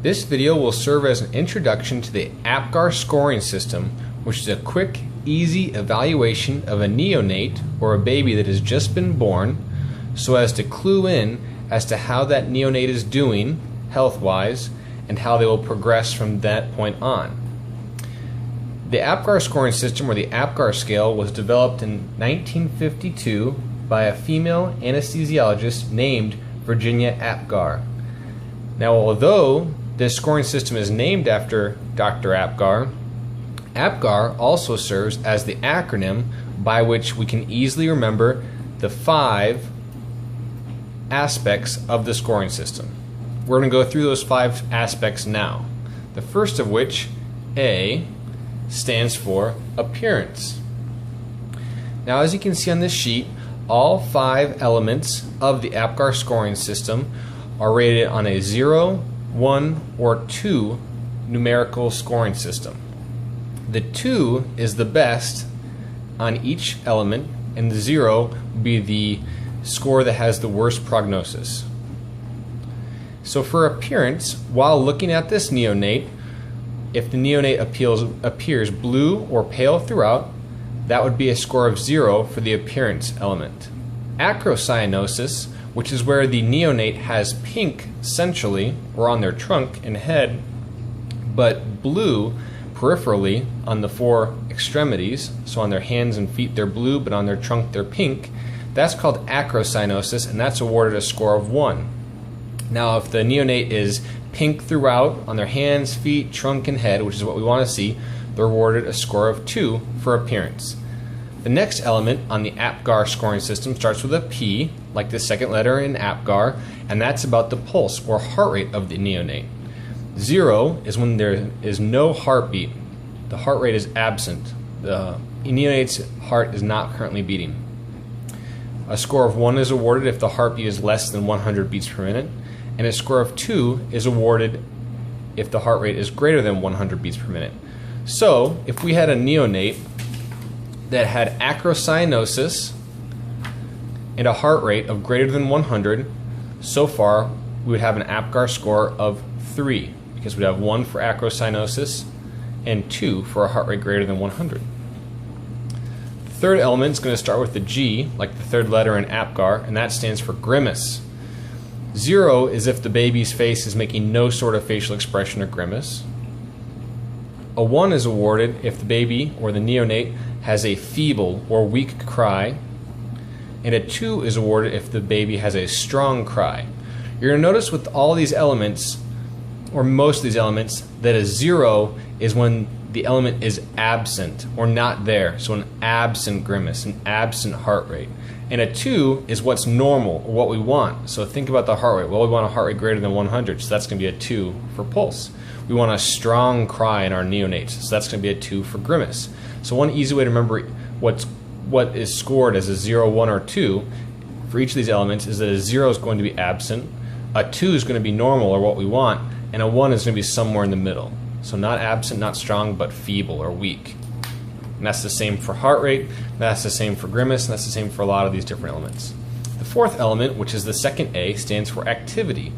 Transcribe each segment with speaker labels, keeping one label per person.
Speaker 1: This video will serve as an introduction to the APGAR scoring system, which is a quick, easy evaluation of a neonate or a baby that has just been born, so as to clue in as to how that neonate is doing health-wise and how they will progress from that point on. The APGAR scoring system, or the APGAR scale, was developed in 1952 by a female anesthesiologist named Virginia Apgar. Now, although this scoring system is named after Dr. Apgar, APGAR also serves as the acronym by which we can easily remember the 5 aspects of the scoring system. We're going to go through those 5 aspects now. The first of which, A, stands for appearance. Now, as you can see on this sheet, all 5 elements of the APGAR scoring system are rated on a 0, 1, or 2 numerical scoring system. The 2 is the best on each element, and the 0 will be the score that has the worst prognosis. So for appearance, while looking at this neonate, if the neonate appears blue or pale throughout, that would be a score of 0 for the appearance element. Acrocyanosis, which is where the neonate has pink centrally or on their trunk and head, but blue peripherally on the 4 extremities, so on their hands and feet they're blue, but on their trunk they're pink, that's called acrocyanosis, and that's awarded a score of 1. Now, if the neonate is pink throughout on their hands, feet, trunk, and head, which is what we want to see, they're awarded a score of 2 for appearance. The next element on the APGAR scoring system starts with a P, like the second letter in APGAR, and that's about the pulse or heart rate of the neonate. 0 is when there is no heartbeat. The heart rate is absent. The neonate's heart is not currently beating. A score of 1 is awarded if the heartbeat is less than 100 beats per minute, and a score of 2 is awarded if the heart rate is greater than 100 beats per minute. So, if we had a neonate that had acrocyanosis and a heart rate of greater than 100, so far we would have an APGAR score of 3, because we'd have 1 for acrocyanosis and 2 for a heart rate greater than 100. The third element is going to start with the G, like the third letter in APGAR, and that stands for grimace. 0 is if the baby's face is making no sort of facial expression or grimace. A 1 is awarded if the baby or the neonate has a feeble or weak cry, and a 2 is awarded if the baby has a strong cry. You're going to notice with all these elements, or most of these elements, that a 0 is when the element is absent or not there, so an absent grimace, an absent heart rate. And a 2 is what's normal, or what we want. So think about the heart rate. Well, we want a heart rate greater than 100, so that's going to be a 2 for pulse. We want a strong cry in our neonates, so that's going to be a 2 for grimace. So one easy way to remember what is scored as a 0, 1, or 2 for each of these elements is that a 0 is going to be absent, a 2 is going to be normal, or what we want, and a 1 is going to be somewhere in the middle. So not absent, not strong, but feeble or weak. And that's the same for heart rate, that's the same for grimace, and that's the same for a lot of these different elements. The fourth element, which is the second A, stands for activity.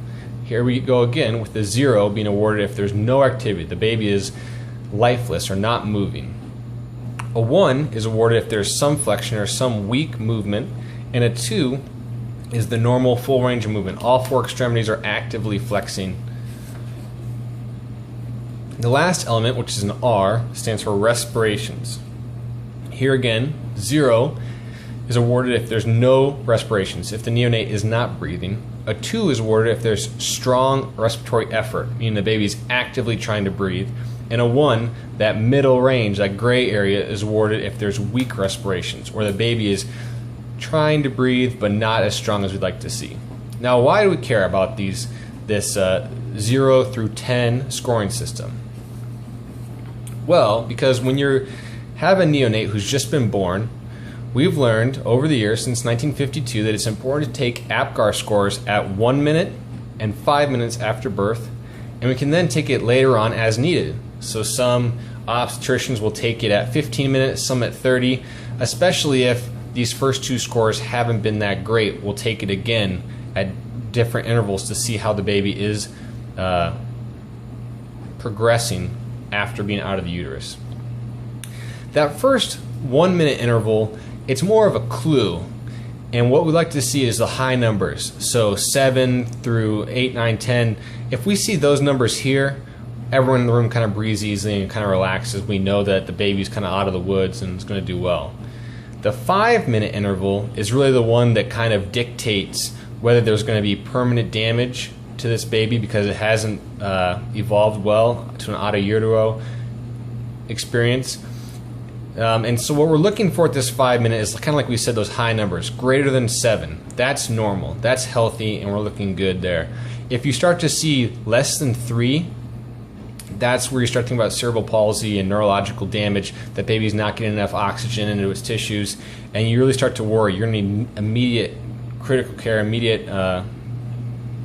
Speaker 1: Here we go again with the 0 being awarded if there's no activity. The baby is lifeless or not moving. A 1 is awarded if there's some flexion or some weak movement, and a 2 is the normal full range of movement. All 4 extremities are actively flexing. The last element, which is an R, stands for respirations. Here again, 0 is awarded if there's no respirations, if the neonate is not breathing. A 2 is awarded if there's strong respiratory effort, meaning the baby's actively trying to breathe. And a 1, that middle range, that gray area, is awarded if there's weak respirations, or the baby is trying to breathe but not as strong as we'd like to see. Now, why do we care about this 0 through 10 scoring system? Well, because when you have a neonate who's just been born, we've learned over the years since 1952 that it's important to take APGAR scores at 1 minute and 5 minutes after birth, and we can then take it later on as needed. So some obstetricians will take it at 15 minutes, some at 30, especially if these first 2 scores haven't been that great. We'll take it again at different intervals to see how the baby is progressing after being out of the uterus. That first 1 minute interval, it's more of a clue. And what we like to see is the high numbers. So 7 through 8, 9, 10. If we see those numbers here, everyone in the room kind of breathes easily and kind of relaxes. We know that the baby's kind of out of the woods and is going to do well. The 5 minute interval is really the one that kind of dictates whether there's going to be permanent damage to this baby because it hasn't evolved well to an out of utero experience. And so what we're looking for at this 5 minute is kind of like we said, those high numbers, greater than 7. That's normal, that's healthy, and we're looking good there. If you start to see less than 3, that's where you start thinking about cerebral palsy and neurological damage, that baby's not getting enough oxygen into its tissues, and you really start to worry. You're going to need immediate critical care, immediate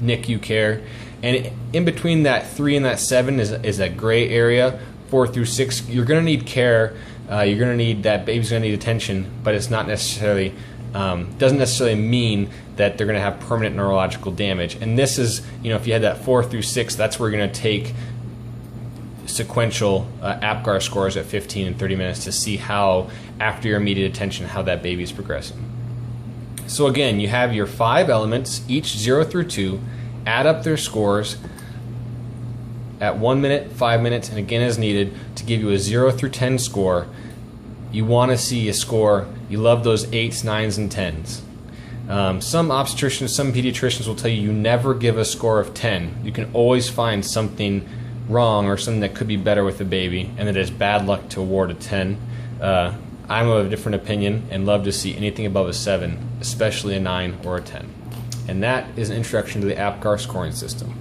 Speaker 1: NICU care. And in between that 3 and that 7 is that gray area. 4 through 6, you're going to need care. You're going to need, that baby's going to need attention, but it's not necessarily, doesn't necessarily mean that they're going to have permanent neurological damage. And this is, if you had that 4 through 6, that's where you're going to take sequential APGAR scores at 15 and 30 minutes to see how, after your immediate attention, how that baby is progressing. So again, you have your 5 elements, each 0 through 2, add up their scores at 1 minute, 5 minutes, and again as needed to give you a 0 through 10 score. You want to see a score, you love those 8s, 9s, and 10s. Some obstetricians, some pediatricians will tell you never give a score of 10. You can always find something wrong or something that could be better with the baby, and that it's bad luck to award a 10. I'm of a different opinion and love to see anything above a 7, especially a 9 or a 10. And that is an introduction to the APGAR scoring system.